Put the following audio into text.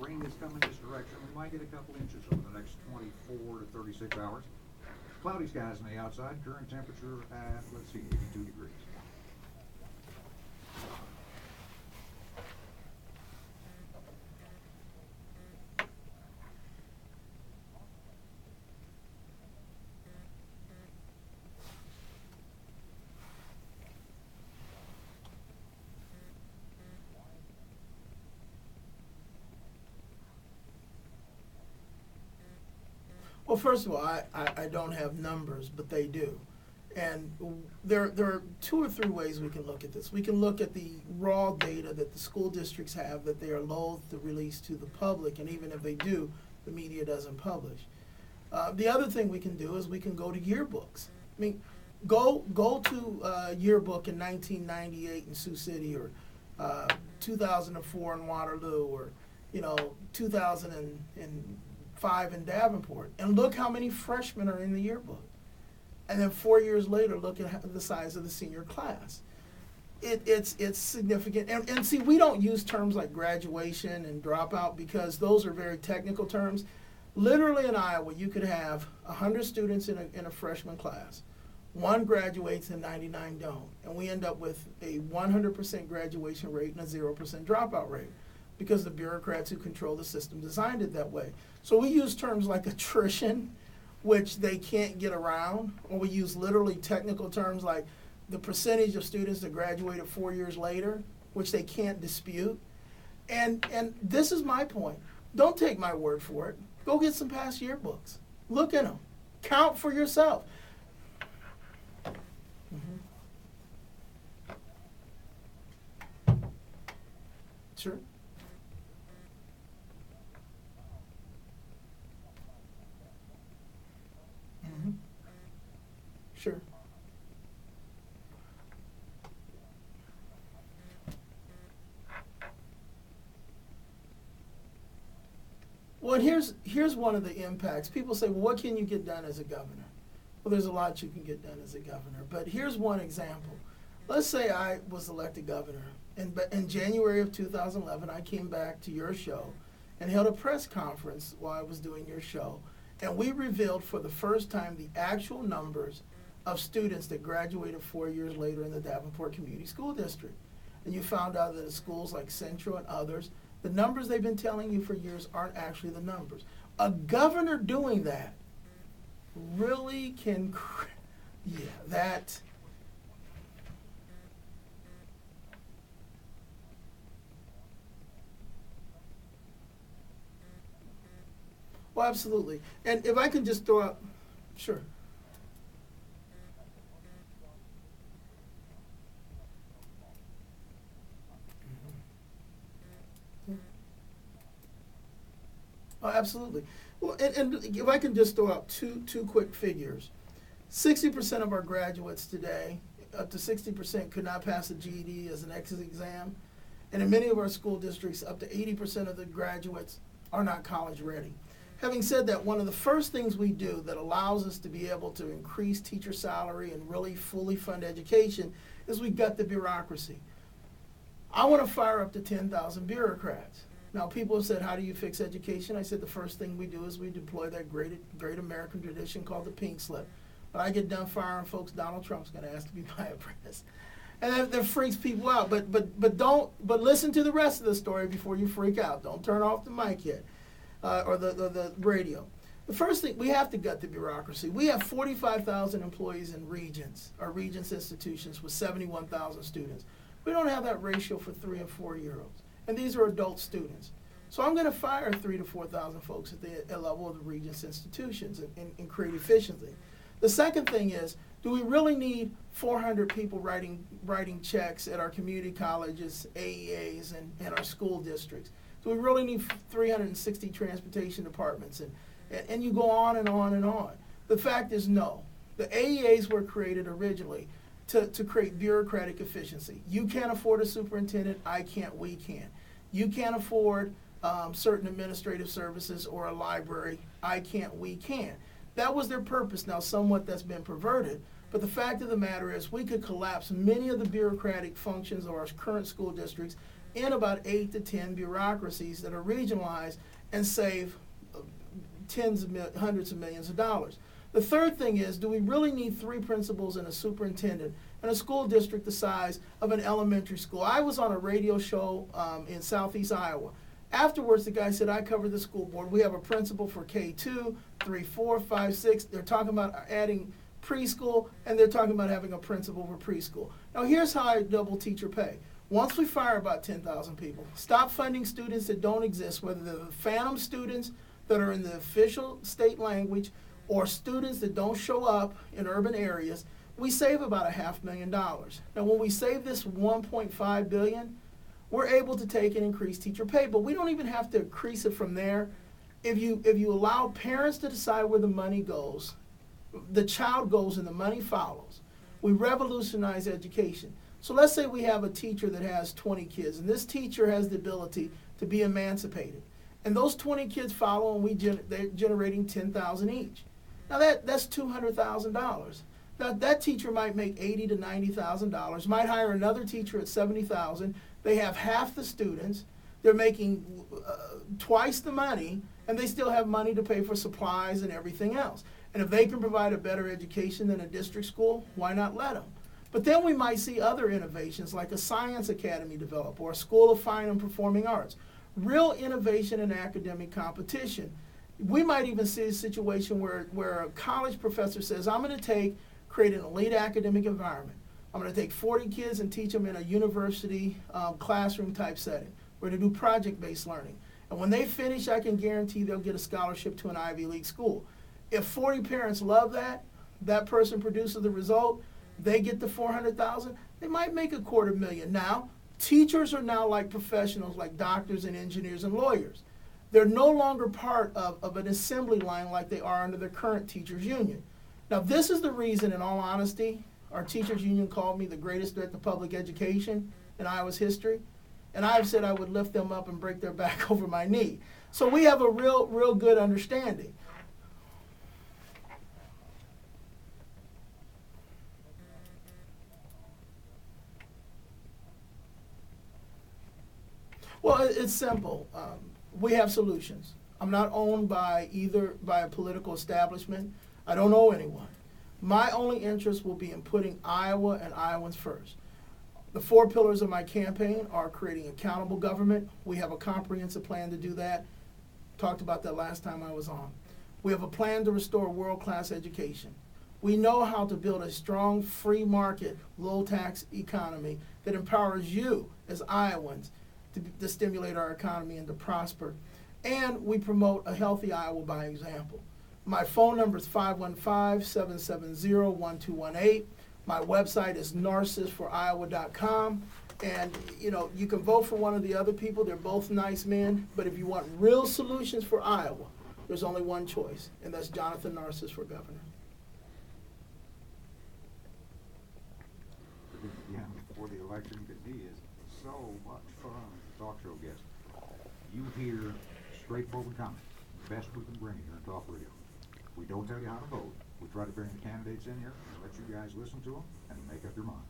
rain is coming this direction. We might get a couple inches over the next 24 to 36 hours. Cloudy skies on the outside. Current temperature at, let's see, 82 degrees. Well, first of all, I don't have numbers, but they do. And there are 2 or 3 ways we can look at this. We can look at the raw data that the school districts have that they are loath to release to the public, and even if they do, the media doesn't publish. The other thing we can do is we can go to yearbooks. I mean, go to a yearbook in 1998 in Sioux City, or 2004 in Waterloo, or 2005 in Davenport, and look how many freshmen are in the yearbook. And then 4 years later, look at the size of the senior class. It's significant. And see, we don't use terms like graduation and dropout because those are very technical terms. Literally in Iowa, you could have 100 students in a freshman class. 1 graduates and 99 don't. And we end up with a 100% graduation rate and a 0% dropout rate because the bureaucrats who control the system designed it that way. So we use terms like attrition, which they can't get around, or we use literally technical terms like the percentage of students that graduated 4 years later, which they can't dispute. And this is my point. Don't take my word for it. Go get some past yearbooks. Look at them. Count for yourself. Sure. Sure. Well, and here's one of the impacts. People say, well, what can you get done as a governor? Well, there's a lot you can get done as a governor, but here's one example. Let's say I was elected governor, and in January of 2011, I came back to your show and held a press conference while I was doing your show, and we revealed for the first time the actual numbers of students that graduated 4 years later in the Davenport Community School District. And you found out that at schools like Central and others, the numbers they've been telling you for years aren't actually the numbers. A governor doing that really can, that. Well, absolutely. And if I could just throw out, sure. Oh, absolutely. Well, and if I can just throw out two quick figures. 60% of our graduates today, up to 60%, could not pass a GED as an exit exam. And in many of our school districts, up to 80% of the graduates are not college ready. Having said that, one of the first things we do that allows us to be able to increase teacher salary and really fully fund education is we gut the bureaucracy. I want to fire up to 10,000 bureaucrats. Now, people have said, how do you fix education? I said the first thing we do is we deploy that great American tradition called the pink slip. When I get done firing folks, Donald Trump's going to ask to be my apprentice. And that freaks people out. But listen to the rest of the story before you freak out. Don't turn off the mic yet, or the radio. The first thing, we have to gut the bureaucracy. We have 45,000 employees in regions, our regions institutions with 71,000 students. We don't have that ratio for 3 and 4 year olds. And these are adult students. So I'm going to fire 3,000 to 4,000 folks at the level of the Regents institutions and create efficiency. The second thing is, do we really need 400 people writing checks at our community colleges, AEAs, and our school districts? Do we really need 360 transportation departments? And you go on and on and on. The fact is no. The AEAs were created originally to create bureaucratic efficiency. You can't afford a superintendent, I can't, we can. You can't afford certain administrative services or a library, I can't, we can. That was their purpose. Now, somewhat that's been perverted, but the fact of the matter is we could collapse many of the bureaucratic functions of our current school districts in about 8 to 10 bureaucracies that are regionalized and save hundreds of millions of dollars. The third thing is, do we really need 3 principals and a superintendent in a school district the size of an elementary school? I was on a radio show in southeast Iowa. Afterwards, the guy said, I cover the school board. We have a principal for K2, 3, 4, 5, 6. They're talking about adding preschool, and they're talking about having a principal for preschool. Now, here's how I double teacher pay. Once we fire about 10,000 people, stop funding students that don't exist, whether they're the phantom students that are in the official state language or students that don't show up in urban areas, we save about $500,000. Now, when we save this $1.5 billion, we're able to take and increase teacher pay, but we don't even have to increase it from there. If you allow parents to decide where the money goes, the child goes and the money follows. We revolutionize education. So let's say we have a teacher that has 20 kids, and this teacher has the ability to be emancipated. And those 20 kids follow, and they're generating $10,000 each. Now that's $200,000. Now that teacher might make $80,000 to $90,000. Might hire another teacher at $70,000. They have half the students. They're making twice the money, and they still have money to pay for supplies and everything else. And if they can provide a better education than a district school, why not let them? But then we might see other innovations like a science academy develop or a school of fine and performing arts. Real innovation in academic competition. We might even see a situation where a college professor says, I'm going to create an elite academic environment. I'm going to take 40 kids and teach them in a university classroom type setting. We're going to do project-based learning. And when they finish, I can guarantee they'll get a scholarship to an Ivy League school. If 40 parents love that person produces the result, they get the $400,000, they might make $250,000. Now, teachers are now like professionals, like doctors and engineers and lawyers. They're no longer part of an assembly line like they are under the current teachers union. Now, this is the reason, in all honesty, our teachers union called me the greatest threat to public education in Iowa's history. And I've said I would lift them up and break their back over my knee. So we have a real good understanding. Well, it's simple. We have solutions. I'm not owned by a political establishment. I don't owe anyone. My only interest will be in putting Iowa and Iowans first. The 4 pillars of my campaign are creating accountable government. We have a comprehensive plan to do that. Talked about that last time I was on. We have a plan to restore world-class education. We know how to build a strong, free market, low-tax economy that empowers you as Iowans to stimulate our economy and to prosper. And we promote a healthy Iowa by example. My phone number is 515-770-1218. My website is narcisseforiowa.com. And, you can vote for one of the other people. They're both nice men. But if you want real solutions for Iowa, there's only one choice, and that's Jonathan Narcisse for governor. Yeah, before the election, because he is so much fun as a talk show guest. You hear straightforward comments, best we can bring here on talk radio. We don't tell you how to vote. We try to bring the candidates in here and let you guys listen to them and make up your mind.